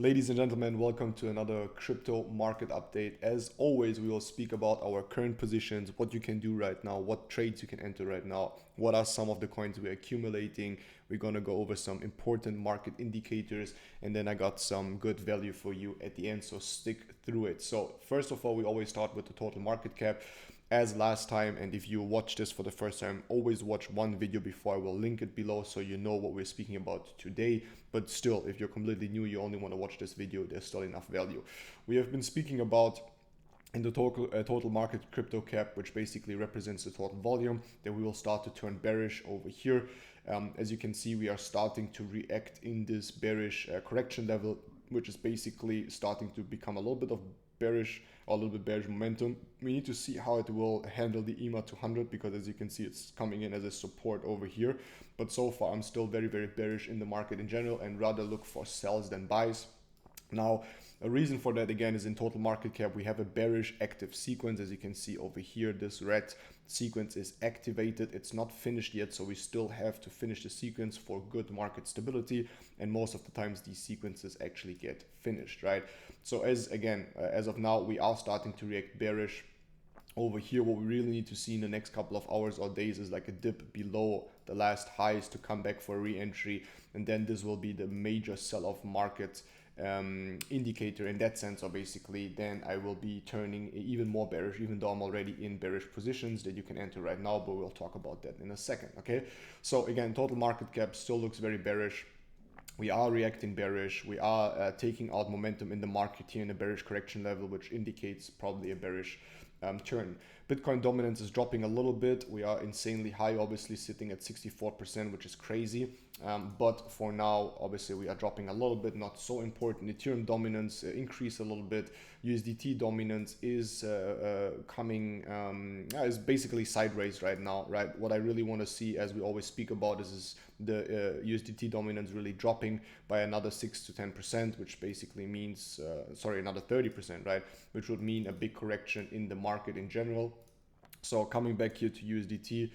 Ladies and gentlemen, welcome to another crypto market update. As always, we will speak about our current positions, what you can do right now, what trades you can enter right now, what are some of the coins we're accumulating. We're going to go over some important market indicators, and then I got some good value for you at the end, so stick through it. So first of all, we always start with the total market cap as last time, and if you watch this for the first time, always watch one video before. I will link it below so you know what we're speaking about today. But still, if you're completely new, you only want to watch this video, there's still enough value. We have been speaking about in the total market crypto cap, which basically represents the total volume, that we will start to turn bearish over here. As you can see, we are starting to react in this bearish correction level, which is basically starting to become a little bit of bearish or a little bit bearish momentum. We need to see how it will handle the EMA 200, because as you can see, it's coming in as a support over here. But so far, I'm still very bearish in the market in general, and rather look for sells than buys. Now, a reason for that again is in total market cap, we have a bearish active sequence. As you can see over here, this red sequence is activated. It's not finished yet, so we still have to finish the sequence for good market stability. And most of the times these sequences actually get finished, right? So as of now, we are starting to react bearish. Over here, what we really need to see in the next couple of hours or days is like a dip below the last highs to come back for re-entry, and then this will be the major sell-off market indicator in that sense. So basically then I will be turning even more bearish, even though I'm already in bearish positions that you can enter right now, but we'll talk about that in a second. Okay, so again, total market cap still looks very bearish. We are reacting bearish. We are taking out momentum in the market here in a bearish correction level, which indicates probably a bearish turn. Bitcoin dominance is dropping a little bit. We are insanely high, obviously sitting at 64%, which is crazy. But for now, obviously, we are dropping a little bit, not so important. Ethereum dominance increased a little bit. USDT dominance is is basically sideways right now, right? What I really want to see, as we always speak about, is the USDT dominance really dropping by another 6 to 10%, which basically means, another 30%, right? Which would mean a big correction in the market in general. So coming back here to USDT,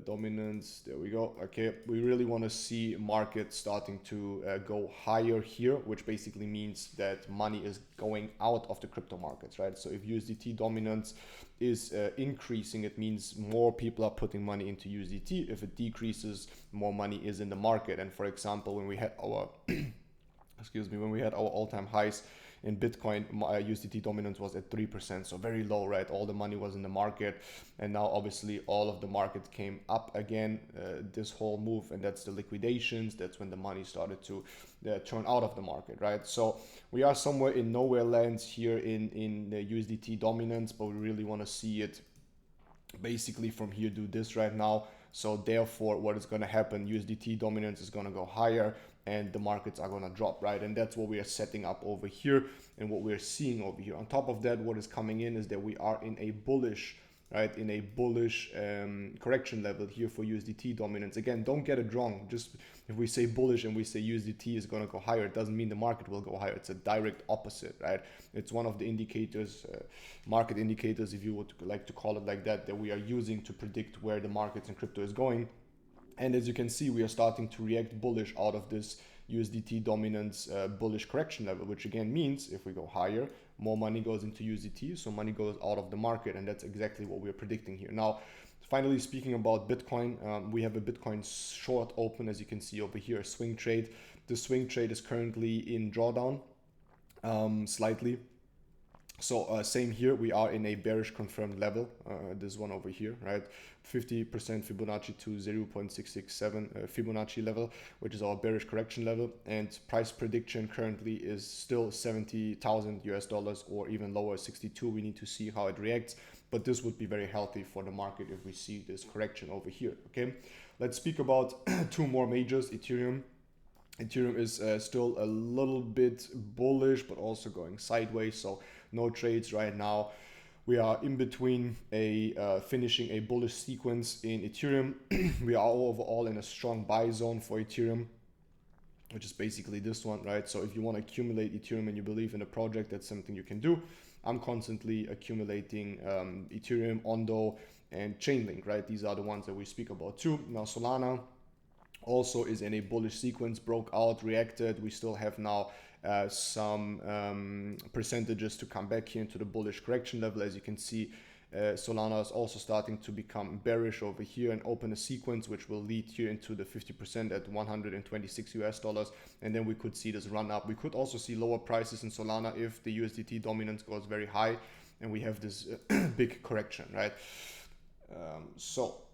dominance, there we go. Okay, we really want to see market starting to go higher here, which basically means that money is going out of the crypto markets, right? So if USDT dominance is increasing, it means more people are putting money into USDT. If it decreases, more money is in the market. And for example, when we had our when we had our all-time highs in Bitcoin, USDT dominance was at 3%, so very low, right? All the money was in the market, and now obviously all of the market came up again, this whole move, and that's the liquidations. That's when the money started to turn out of the market, right? So we are somewhere in nowhere lands here in the USDT dominance, but we really want to see it basically from here do this right now. So therefore, what is going to happen, USDT dominance is going to go higher and the markets are going to drop, right? And that's what we are setting up over here and what we're seeing over here. On top of that, what is coming in is that we are in a bullish, right, in a bullish correction level here for USDT dominance. Again, don't get it wrong. Just if we say bullish and we say USDT is going to go higher, it doesn't mean the market will go higher. It's a direct opposite, right? It's one of the indicators, market indicators, if you would like to call it like that, that we are using to predict where the markets in crypto is going. And as you can see, we are starting to react bullish out of this USDT dominance bullish correction level, which again means if we go higher, more money goes into USDT, so money goes out of the market, and that's exactly what we're predicting here. Now, finally speaking about Bitcoin, we have a Bitcoin short open, as you can see over here, a swing trade. The swing trade is currently in drawdown slightly. So same here, we are in a bearish confirmed level, this one over here, right? 50% Fibonacci to 0.667 Fibonacci level, which is our bearish correction level. And price prediction currently is still 70,000 US dollars or even lower, 62. We need to see how it reacts, but this would be very healthy for the market if we see this correction over here, okay? Let's speak about two more majors, Ethereum. Ethereum is still a little bit bullish, but also going sideways. So no trades right now. We are in between finishing a bullish sequence in Ethereum. We are overall in a strong buy zone for Ethereum, which is basically this one, right? So if you want to accumulate Ethereum and you believe in the project, that's something you can do. I'm constantly accumulating Ethereum, Ondo, and Chainlink, right? These are the ones that we speak about too. Now Solana also is in a bullish sequence, broke out, reacted. We still have now some percentages to come back here into the bullish correction level. As you can see, Solana is also starting to become bearish over here and open a sequence which will lead here into the 50% at 126 US dollars, and then we could see this run up. We could also see lower prices in Solana if the USDT dominance goes very high and we have this big correction, right? So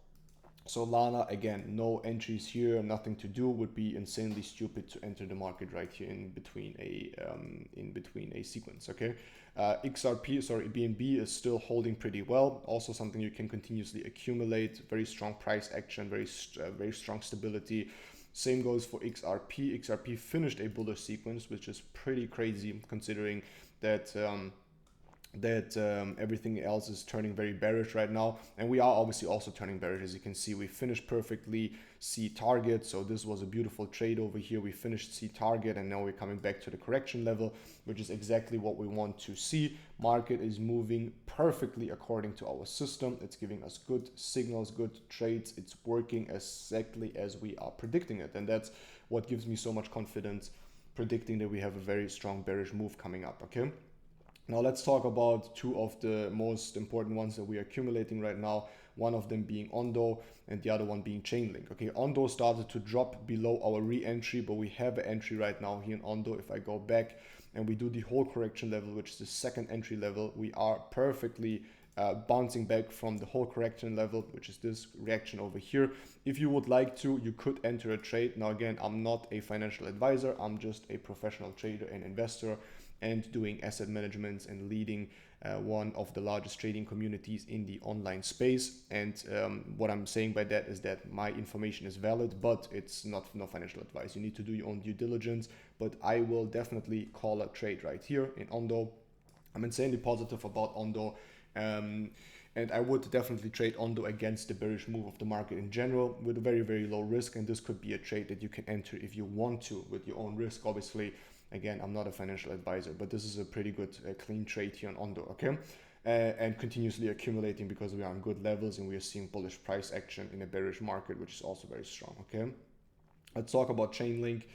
Solana, again, no entries here, nothing to do. Would be insanely stupid to enter the market right here in between a sequence. Okay, BNB is still holding pretty well. Also something you can continuously accumulate. Very strong price action, very strong stability. Same goes for XRP. XRP finished a bullish sequence, which is pretty crazy considering that everything else is turning very bearish right now, and we are obviously also turning bearish. As you can see, we finished perfectly C target, so this was a beautiful trade over here. We finished C target, and now we're coming back to the correction level, which is exactly what we want to see. Market is moving perfectly according to our system. It's giving us good signals, good trades. It's working exactly as we are predicting it, and that's what gives me so much confidence predicting that we have a very strong bearish move coming up. Okay, now let's talk about two of the most important ones that we are accumulating right now. One of them being Ondo and the other one being Chainlink. Okay, Ondo started to drop below our re-entry, but we have an entry right now here in Ondo. If I go back and we do the whole correction level, which is the second entry level, we are perfectly bouncing back from the whole correction level, which is this reaction over here. If you would like to, you could enter a trade. Now again, I'm not a financial advisor. I'm just a professional trader and investor, and doing asset management and leading one of the largest trading communities in the online space. And what I'm saying by that is that my information is valid, but it's no financial advice. You need to do your own due diligence, but I will definitely call a trade right here in Ondo. I'm insanely positive about Ondo. And I would definitely trade Ondo against the bearish move of the market in general with a very, very low risk. And this could be a trade that you can enter if you want to with your own risk, obviously. Again, I'm not a financial advisor, but this is a pretty good clean trade here on Ondo, okay? And continuously accumulating because we are on good levels and we are seeing bullish price action in a bearish market, which is also very strong, okay? Let's talk about Chainlink.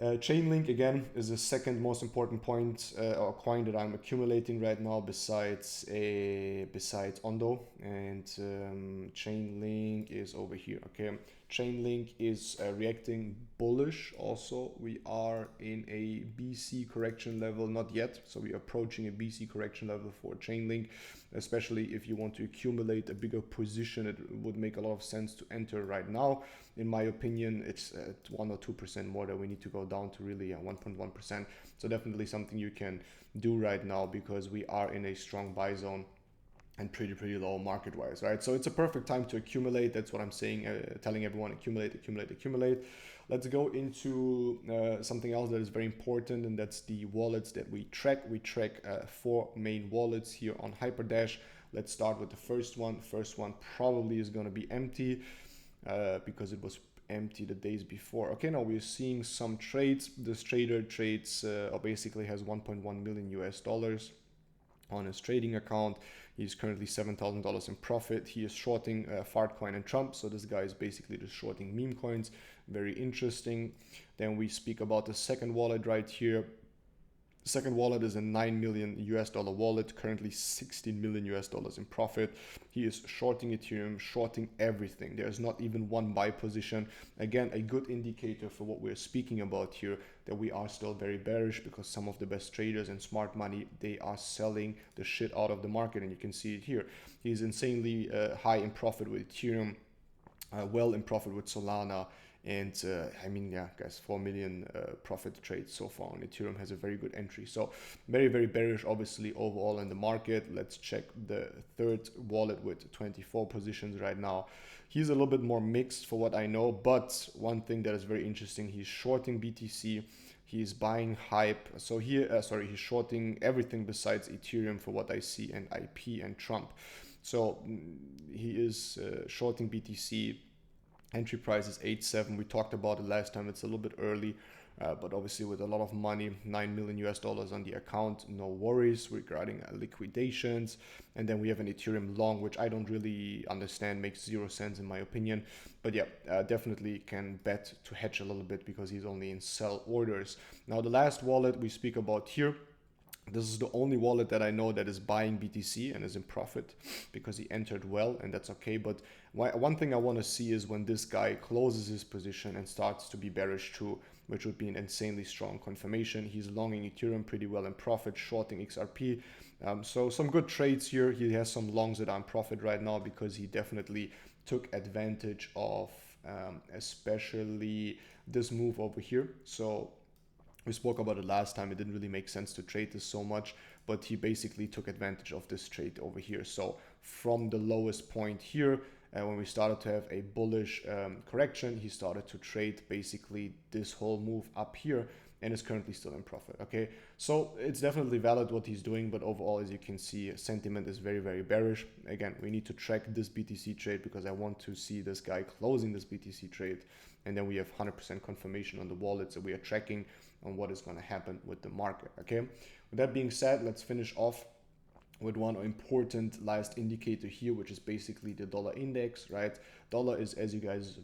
Chainlink, again, is the second most important point or coin that I'm accumulating right now besides Ondo, and Chainlink is over here, okay? Chainlink is reacting bullish also. We are in a BC correction level, not yet, so we are approaching a BC correction level for Chainlink. Especially if you want to accumulate a bigger position, it would make a lot of sense to enter right now. In my opinion, it's at 1 or 2% more that we need to go down to really 1.1%. So definitely something you can do right now because we are in a strong buy zone and pretty low market wise, right? So it's a perfect time to accumulate. That's what I'm saying, telling everyone, accumulate. Let's go into something else that is very important, and that's the wallets that we track. We track 4 main wallets here on Hyperdash. Let's start with the first one. First one probably is going to be empty because it was empty the days before. Okay, now we're seeing some trades. This trader trades or basically has 1.1 million US dollars on his trading account. He's currently $7,000 in profit. He is shorting Fartcoin and Trump. So this guy is basically just shorting meme coins. Very interesting. Then we speak about the second wallet right here. The second wallet is a 9 million US dollar wallet, currently 16 million US dollars in profit. He is shorting Ethereum, shorting everything. There's not even one buy position. Again, a good indicator for what we're speaking about here, that we are still very bearish because some of the best traders and smart money, they are selling the shit out of the market, and you can see it here. He's insanely high in profit with Ethereum, well in profit with Solana. And I mean, yeah, guys, 4 million profit trades so far on Ethereum. Has a very good entry. So very bearish, obviously, overall in the market. Let's check the third wallet with 24 positions right now. He's a little bit more mixed for what I know, but one thing that is very interesting, he's shorting BTC. He's buying hype. So here, he's shorting everything besides Ethereum for what I see, and IP and Trump. So he is shorting BTC. Entry price is 8.7. We talked about it last time. It's a little bit early but obviously with a lot of money, 9 million US dollars on the account, no worries regarding liquidations. And then we have an Ethereum long, which I don't really understand, makes 0 sense in my opinion. But yeah, definitely can bet to hedge a little bit because he's only in sell orders. Now the last wallet we speak about here, this is the only wallet that I know that is buying BTC and is in profit because he entered well, and that's okay. But one thing I want to see is when this guy closes his position and starts to be bearish too, which would be an insanely strong confirmation. He's longing Ethereum pretty well in profit, shorting XRP. So some good trades here. He has some longs that are in profit right now because he definitely took advantage of especially this move over here. So we spoke about it last time. It didn't really make sense to trade this so much, but he basically took advantage of this trade over here. So from the lowest point here, when we started to have a bullish correction, he started to trade basically this whole move up here and is currently still in profit. Okay, so it's definitely valid what he's doing, but overall, as you can see, sentiment is very, very bearish. Again, we need to track this BTC trade because I want to see this guy closing this BTC trade, and then we have 100% confirmation on the wallet, so we are tracking on what is going to happen with the market. Okay, with that being said, let's finish off with one important last indicator here, which is basically the dollar index, right? Dollar is, as you guys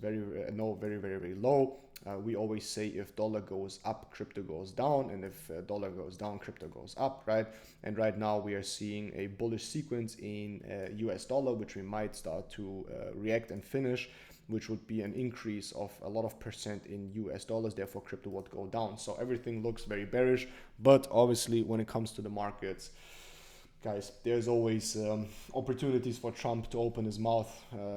know, very, very, very low. We always say if dollar goes up, crypto goes down, and if dollar goes down, crypto goes up, right? And right now we are seeing a bullish sequence in US dollar, which we might start to react and finish, which would be an increase of a lot of percent in US dollars. Therefore, crypto would go down. So everything looks very bearish, but obviously when it comes to the markets, guys, there's always opportunities for Trump to open his mouth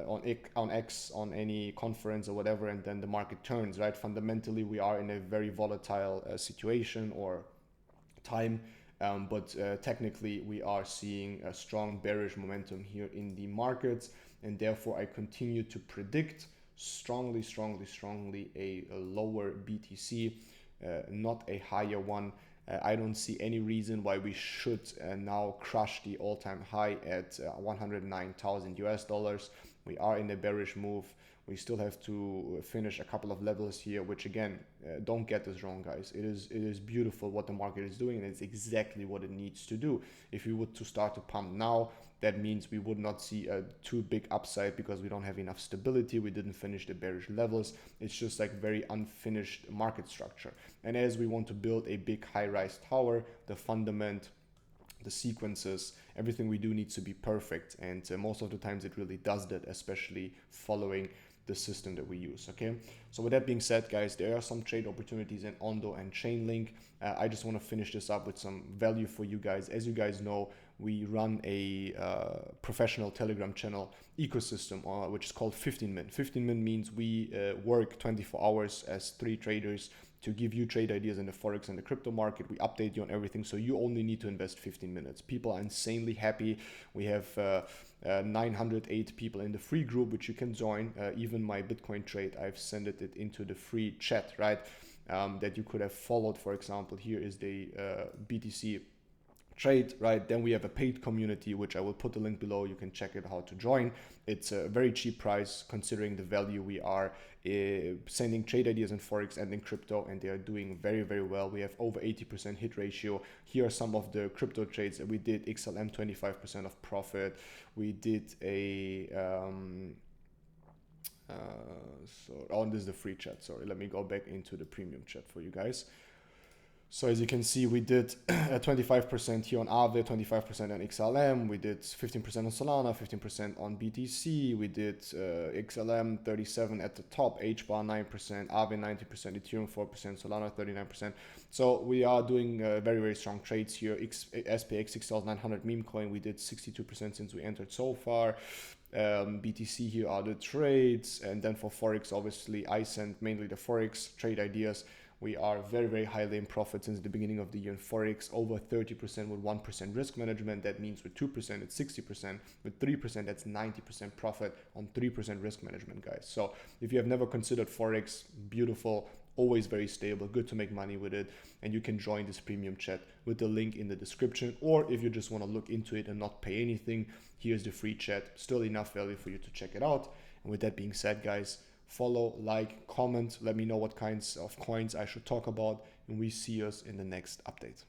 on X, on any conference or whatever, and then the market turns, right? Fundamentally, we are in a very volatile situation or time, but technically we are seeing a strong bearish momentum here in the markets, and therefore I continue to predict strongly a lower BTC, not a higher one. I don't see any reason why we should now crush the all-time high at 109,000 US dollars. We are in a bearish move. We still have to finish a couple of levels here, which again, don't get this wrong, guys. It is beautiful what the market is doing, and it's exactly what it needs to do. If we were to start to pump now, that means we would not see a too big upside because we don't have enough stability. We didn't finish the bearish levels. It's just like very unfinished market structure. And as we want to build a big high-rise tower, the fundament, the sequences, everything we do needs to be perfect. And most of the times it really does that, especially following the system that we use. Okay, so with that being said, guys, there are some trade opportunities in Ondo and Chainlink. I just want to finish this up with some value for you guys. As you guys know, we run a professional Telegram channel ecosystem, which is called 15min. 15min means we work 24 hours as 3 traders to give you trade ideas in the Forex and the crypto market. We update you on everything, so you only need to invest 15 minutes. People are insanely happy. We have 908 people in the free group, which you can join. Even my Bitcoin trade, I've sent it into the free chat, right? That you could have followed. For example, here is the BTC trade, right? Then we have a paid community, which I will put the link below. You can check it how to join. It's a very cheap price considering the value. We are sending trade ideas in Forex and in crypto, and they are doing very, very well. We have over 80% hit ratio. Here are some of the crypto trades that we did. XLM 25% of profit. We did a this is the free chat. Sorry, let me go back into the premium chat for you guys. So as you can see, we did 25% here on Aave, 25% on XLM. We did 15% on Solana, 15% on BTC. We did XLM 37 at the top, HBAR 9%, Aave 90%, Ethereum 4%, Solana 39%. So we are doing very, very strong trades here. SPX 6900 meme coin, we did 62% since we entered so far. BTC, here are the trades. And then for Forex, obviously, I sent mainly the Forex trade ideas. We are very, very highly in profit since the beginning of the year in Forex, over 30% with 1% risk management. That means with 2%, it's 60%. With 3%, that's 90% profit on 3% risk management, guys. So if you have never considered Forex, beautiful, always very stable, good to make money with it. And you can join this premium chat with the link in the description. Or if you just want to look into it and not pay anything, here's the free chat. Still enough value for you to check it out. And with that being said, guys, follow, like, comment. Let me know what kinds of coins I should talk about, and we see us in the next update.